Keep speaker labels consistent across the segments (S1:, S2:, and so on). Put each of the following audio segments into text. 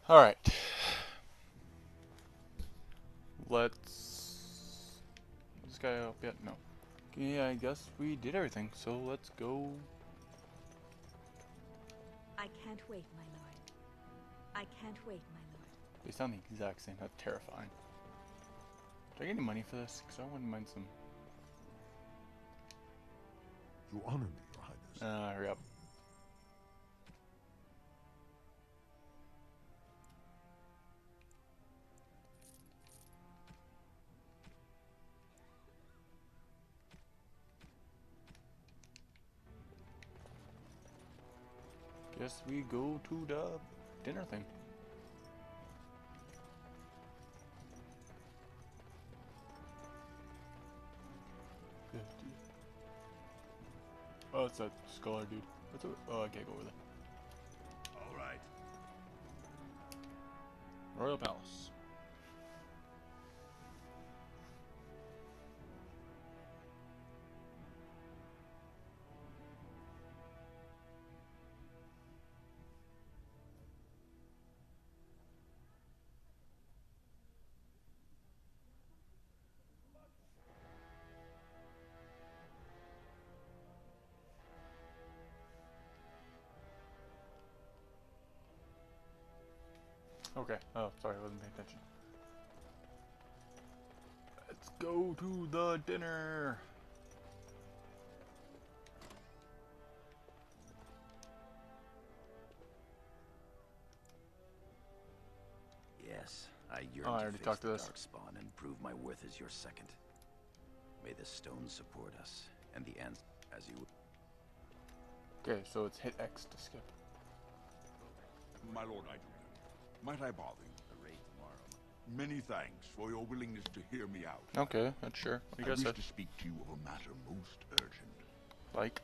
S1: Alright. Let's... This guy up yet? No. Okay, I guess we did everything, so let's go.
S2: I can't wait, my lord. I can't wait, my lord.
S1: They sound the exact same. That's terrifying. Do I get any money for this? Because I wouldn't mind some.
S3: You honor me, Your Highness.
S1: Hurry up. Guess we go to the dinner thing. Oh, it's that scholar dude. What's it? Oh, I can't go over there.
S3: All right.
S1: Royal Palace. Okay. Oh, sorry, I wasn't paying attention. Let's go to the dinner.
S4: Yes, I yearn
S1: Oh, I
S4: to
S1: already
S4: face
S1: talked to
S4: the
S1: this.
S4: Darkspawn and prove my worth as your second. May the stones support us, and the ants as you...
S1: Okay, so it's hit X to skip.
S3: My lord, I do. Might I bother you?
S4: The raid tomorrow.
S3: Many thanks for your willingness to hear me out.
S1: Okay, that's sure. What do you
S3: I
S1: guys
S3: wish
S1: say?
S3: to speak to you of a matter most urgent.
S1: Like?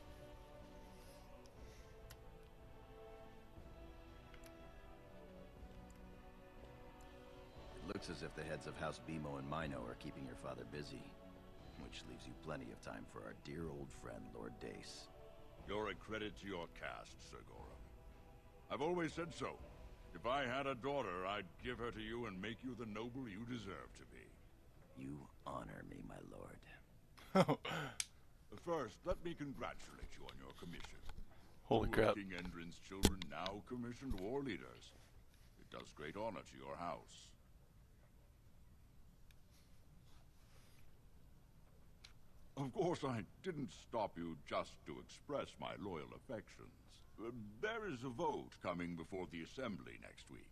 S4: It looks as if the heads of House Bimo and Mino are keeping your father busy, which leaves you plenty of time for our dear old friend, Lord Dace.
S3: You're a credit to your caste, Sir Gorum. I've always said so. If I had a daughter, I'd give her to you and make you the noble you deserve to be.
S4: You honor me, my lord.
S3: First, let me congratulate you on your commission.
S1: Holy
S3: Two of
S1: crap.
S3: King Endrin's children now commissioned war leaders. It does great honor to your house. Of course, I didn't stop you just to express my loyal affections. There is a vote coming before the Assembly next week.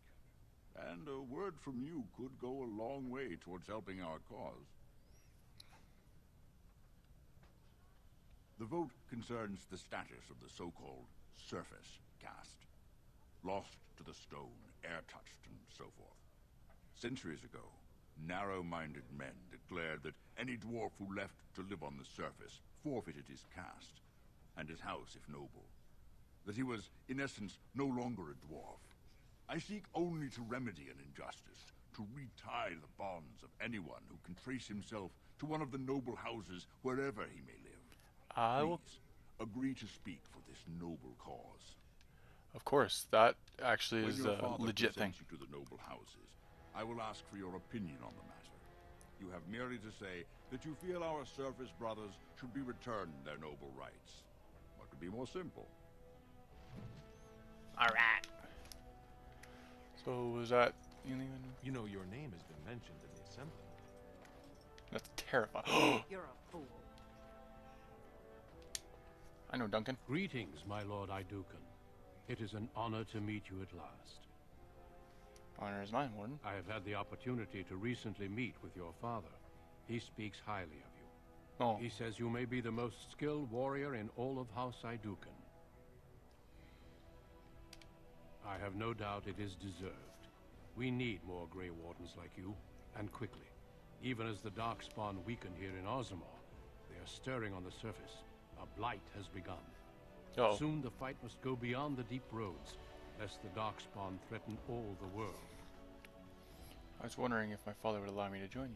S3: And a word from you could go a long way towards helping our cause. The vote concerns the status of the so-called surface caste. Lost to the stone, air-touched, and so forth. Centuries ago, narrow-minded men declared that any dwarf who left to live on the surface forfeited his caste, and his house if noble. That he was, in essence, no longer a dwarf. I seek only to remedy an injustice, to retie the bonds of anyone who can trace himself to one of the noble houses wherever he may live.
S1: I will...
S3: Please, agree to speak for this noble cause.
S1: Of course, that actually
S3: When
S1: is
S3: your
S1: a
S3: father
S1: legit thing.
S3: presents you to the noble houses, I will ask for your opinion on the matter. You have merely to say that you feel our surface brothers should be returned their noble rights. What could be more simple?
S1: Alright. So, was that...
S5: You know, your name has been mentioned in the assembly.
S1: That's terrifying.
S2: You're a fool.
S1: I know Duncan.
S6: Greetings, my lord Idukan. It is an honor to meet you at last.
S1: Honor is mine, Warden.
S6: I have had the opportunity to recently meet with your father. He speaks highly of you.
S1: Oh,
S6: He says you may be the most skilled warrior in all of House Idukan. I have no doubt it is deserved. We need more Grey Wardens like you, and quickly. Even as the Darkspawn weaken here in Ozamar, they are stirring on the surface. A blight has begun.
S1: oh.
S6: Soon the fight must go beyond the deep roads, lest the Darkspawn threaten all the world.
S1: I was wondering if my father would allow me to join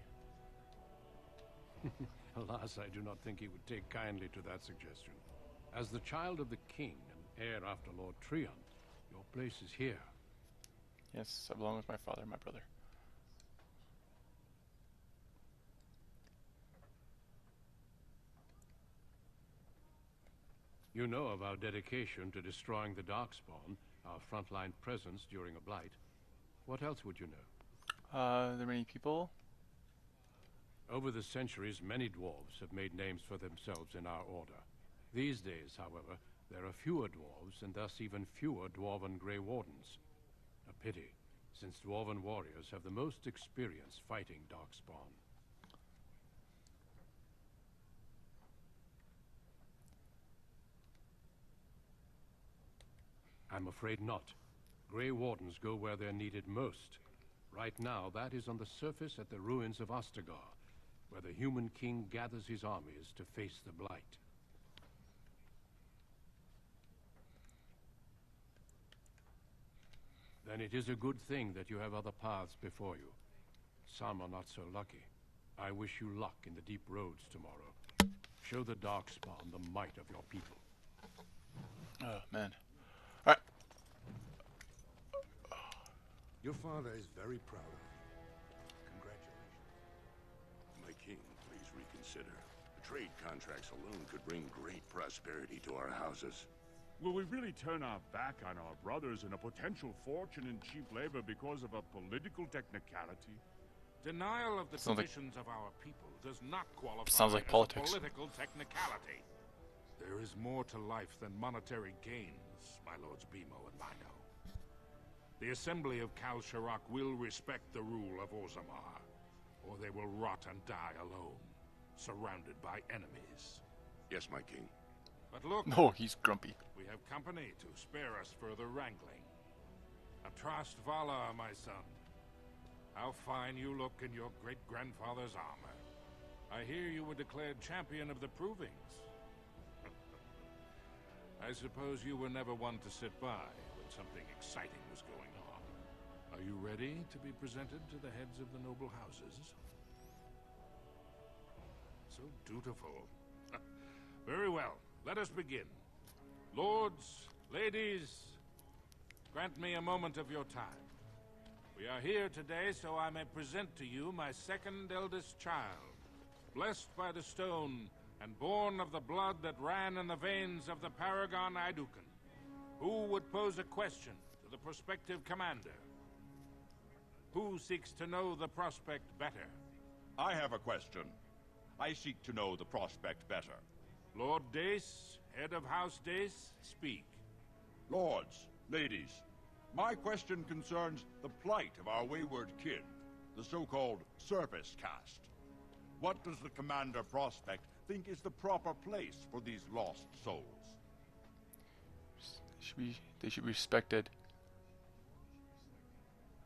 S1: you.
S6: Alas, I do not think he would take kindly to that suggestion. As the child of the king and heir after Lord Treant, your place is here.
S1: Yes, I belong with my father and my brother.
S6: You know of our dedication to destroying the Darkspawn, our frontline presence during a blight. What else would you know?
S1: There many people?
S6: Over the centuries, many dwarves have made names for themselves in our order. These days, however, there are fewer dwarves, and thus even fewer dwarven Grey Wardens. A pity, since dwarven warriors have the most experience fighting Darkspawn. I'm afraid not. Grey Wardens go where they're needed most. Right now, that is on the surface at the ruins of Ostagar, where the Human King gathers his armies to face the Blight. Then it is a good thing that you have other paths before you. Some are not so lucky. I wish you luck in the deep roads tomorrow. Show the Darkspawn the might of your people.
S1: Oh, man. Alright.
S7: Your father is very proud of you. Congratulations.
S8: My king, please reconsider. The trade contracts alone could bring great prosperity to our houses.
S9: Will we really turn our back on our brothers and a potential fortune in cheap labor because of a political technicality?
S10: Denial of the
S1: Sounds like-
S10: traditions of our people does not qualify
S1: Sounds like
S10: as
S1: politics.
S10: a political technicality. There is more to life than monetary gains, my lords Bimo and Mino. The Assembly of Kal Shirak will respect the rule of Orzammar, or they will rot and die alone, surrounded by enemies.
S8: Yes, my king.
S10: But look,
S1: No, he's grumpy.
S10: we have company to spare us further wrangling. Atrast Vala, my son. How fine you look in your great-grandfather's armor. I hear you were declared champion of the Provings. I suppose you were never one to sit by when something exciting was going on. Are you ready to be presented to the heads of the noble houses? So dutiful. Very well, let us begin. Lords, ladies, grant me a moment of your time. We are here today so I may present to you my second eldest child, blessed by the stone and born of the blood that ran in the veins of the Paragon Idukan. Who would pose a question to the prospective commander? Who seeks to know the prospect better?
S3: I have a question. I seek to know the prospect better.
S10: Lord Dace, head of House Dace, speak.
S3: Lords, ladies, my question concerns the plight of our wayward kin, the so-called service caste. What does the Commander Prospect think is the proper place for these lost souls?
S1: They should be respected.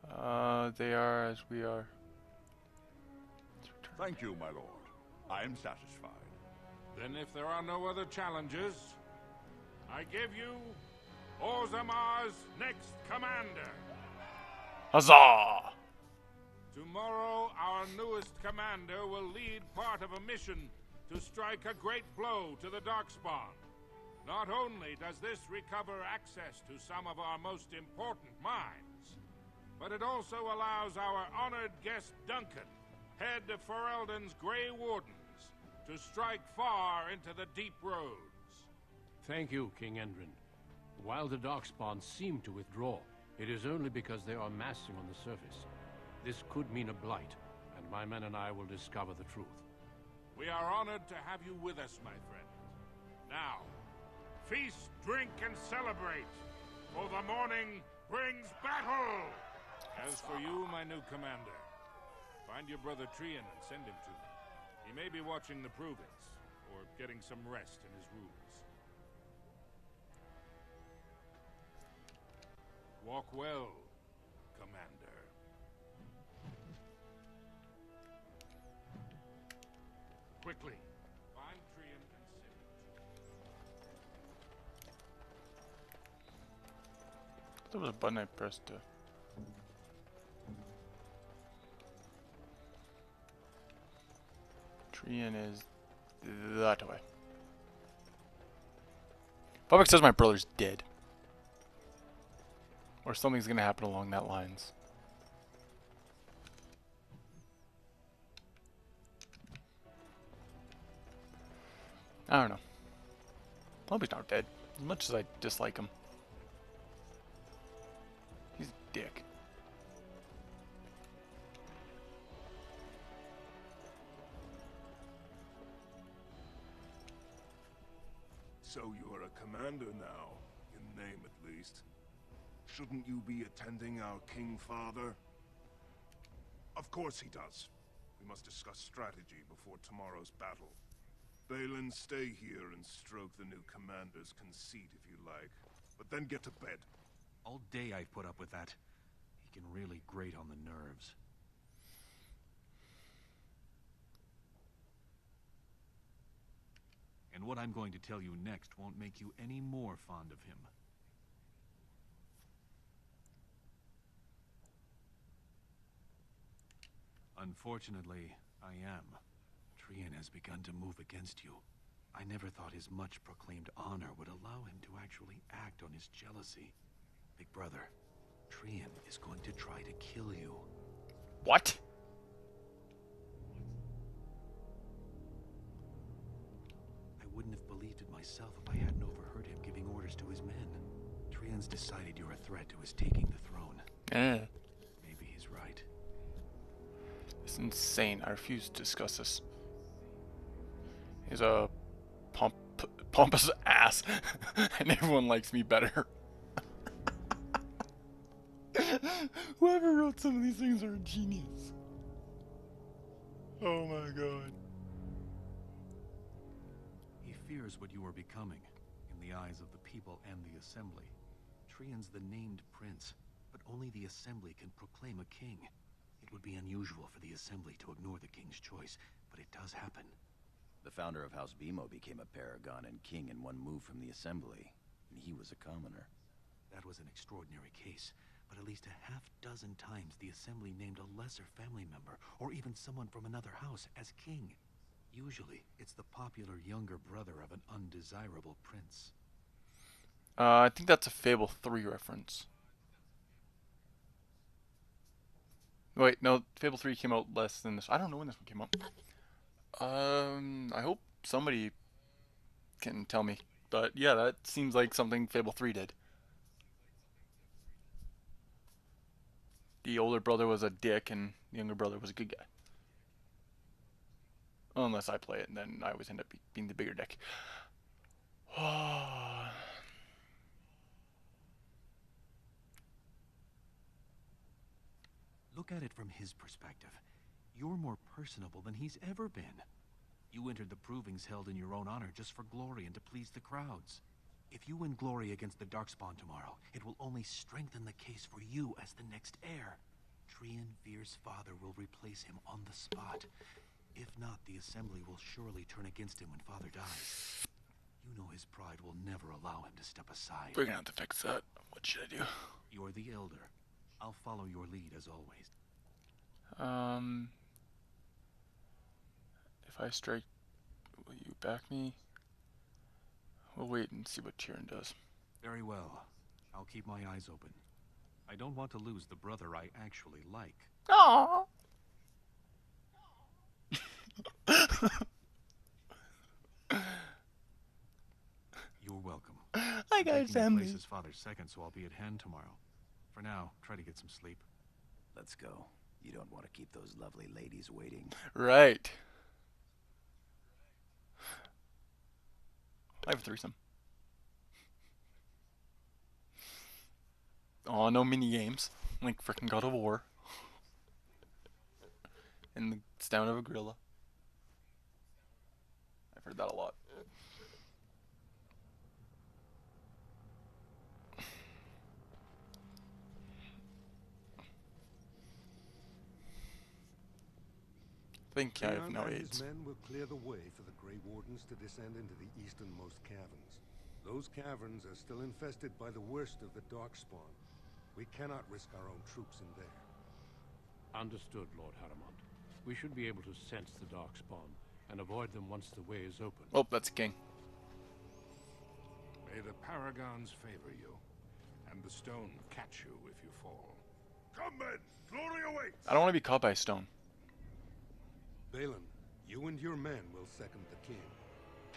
S1: They are as we are.
S3: Thank you, my lord. I am satisfied.
S10: Then if there are no other challenges, I give you Orzammar's next commander.
S1: Huzzah!
S10: Tomorrow, our newest commander will lead part of a mission to strike a great blow to the Darkspawn. Not only does this recover access to some of our most important mines, but it also allows our honored guest Duncan, head of Ferelden's Grey Wardens, to strike far into the deep roads.
S6: Thank you, King Endrin. While the Darkspawn seem to withdraw, it is only because they are massing on the surface. This could mean a blight, and my men and I will discover the truth.
S10: We are honored to have you with us, my friend. Now, feast, drink, and celebrate, for the morning brings battle! As for you, my new commander, find your brother Trian and send him to me. He may be watching the Provings, or getting some rest in his rooms. Walk well, Commander. Quickly, find Trian and send him to me.
S1: There was a button I pressed to. Trian is that way. Public says my brother's dead. Or something's gonna happen along that lines. I don't know. Hope he's not dead. As much as I dislike him. He's a dick.
S11: So you're a commander now, in name at least. Shouldn't you be attending our King Father? Of course he does. We must discuss strategy before tomorrow's battle. Balin, stay here and stroke the new commander's conceit if you like. But then get to bed.
S12: All day I've put up with that. He can really grate on the nerves. And what I'm going to tell you next won't make you any more fond of him. Unfortunately, I am. Trian has begun to move against you. I never thought his much-proclaimed honor would allow him to actually act on his jealousy. Big brother, Trian is going to try to kill you.
S1: What?
S12: I wouldn't have believed it myself if I hadn't overheard him giving orders to his men. Trian's decided you're a threat to his taking the throne. Maybe he's right.
S1: It's insane. I refuse to discuss this. He's a pompous ass, and everyone likes me better. Whoever wrote some of these things are a genius. Oh my god.
S12: He fears what you are becoming, in the eyes of the people and the Assembly. Trian's the named prince, but only the Assembly can proclaim a king. It would be unusual for the Assembly to ignore the king's choice, but it does happen.
S4: The founder of House Bimo became a paragon and king in one move from the Assembly, and he was a commoner.
S12: That was an extraordinary case, but at least a half-dozen times the Assembly named a lesser family member, or even someone from another house, as king. Usually, it's the popular younger brother of an undesirable prince.
S1: I think that's a Fable 3 reference. Wait, no, Fable 3 came out less than this. I don't know when this one came out. I hope somebody can tell me. But yeah, that seems like something Fable 3 did. The older brother was a dick and the younger brother was a good guy. Unless I play it, and then I always end up being the bigger dick.
S12: Look at it from his perspective. You're more personable than he's ever been. You entered the provings held in your own honor just for glory and to please the crowds. If you win glory against the Darkspawn tomorrow, it will only strengthen the case for you as the next heir. Trian Veer's father will replace him on the spot. If not, the Assembly will surely turn against him when father dies. You know his pride will never allow him to step aside.
S1: We're gonna have to fix that. What should I do?
S12: You're the elder. I'll follow your lead as always.
S1: If I strike, will you back me? We'll wait and see what Tyrion does.
S12: Very well. I'll keep my eyes open. I don't want to lose the brother I actually like.
S1: Aww.
S12: You're welcome.
S1: I got family.
S12: Replace his father's second, so I'll be at hand tomorrow. For now, try to get some sleep.
S4: Let's go. You don't want to keep those lovely ladies waiting.
S1: Right. I have a threesome. Oh, no mini games like frickin' God of War. And the sound of a gorilla. I've heard that a lot. I think I have no
S7: and
S1: AIDS.
S7: his men will clear the way for the Grey Wardens to descend into the easternmost caverns. Those caverns are still infested by the worst of the Darkspawn. We cannot risk our own troops in there.
S6: Understood, Lord Haramond. We should be able to sense the Darkspawn and avoid them once the way is open.
S1: Oh, that's a king.
S10: May the Paragons favor you, and the stone catch you if you fall.
S8: Come, men! Glory awaits!
S1: I don't want to be caught by a stone.
S7: Balin, you and your men will second the king,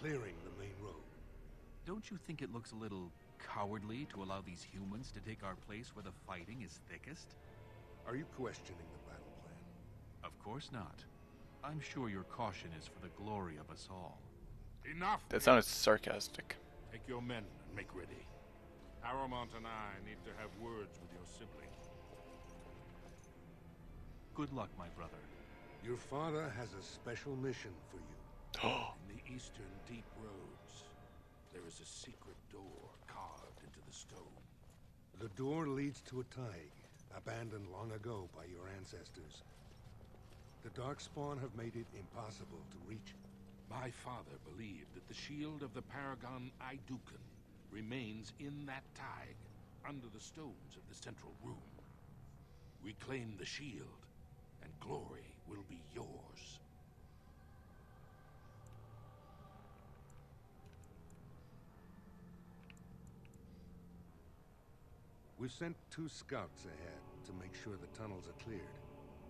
S7: clearing the main road.
S12: Don't you think it looks a little cowardly to allow these humans to take our place where the fighting is thickest?
S7: Are you questioning the battle plan?
S12: Of course not. I'm sure your caution is for the glory of us all.
S10: Enough!
S1: That sounded sarcastic.
S10: Take your men and make ready. Paramount and I need to have words with your sibling.
S12: Good luck, my brother.
S7: Your father has a special mission for you.
S10: In the eastern deep roads, there is a secret door carved into the stone.
S7: The door leads to a taig, abandoned long ago by your ancestors. The Darkspawn have made it impossible to reach it.
S10: My father believed that the shield of the Paragon Idukan remains in that taig, under the stones of the central room. Reclaim the shield, and glory will be yours.
S7: We've sent 2 scouts ahead to make sure the tunnels are cleared.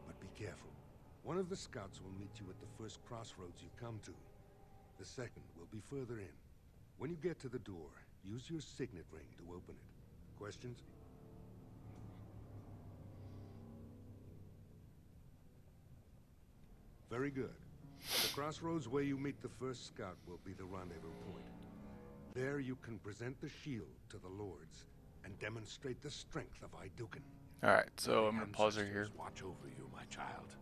S7: But be careful. One of the scouts will meet you at the first crossroads you come to. The second will be further in. When you get to the door, use your signet ring to open it. Questions? Very good. The crossroads where you meet the first scout will be the rendezvous point. There you can present the shield to the lords and demonstrate the strength of Idukan.
S1: Alright, so I'm gonna pause right here.
S10: Watch over you, my child.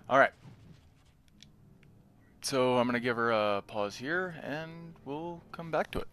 S1: Alright. So I'm gonna give her a pause here and we'll come back to it.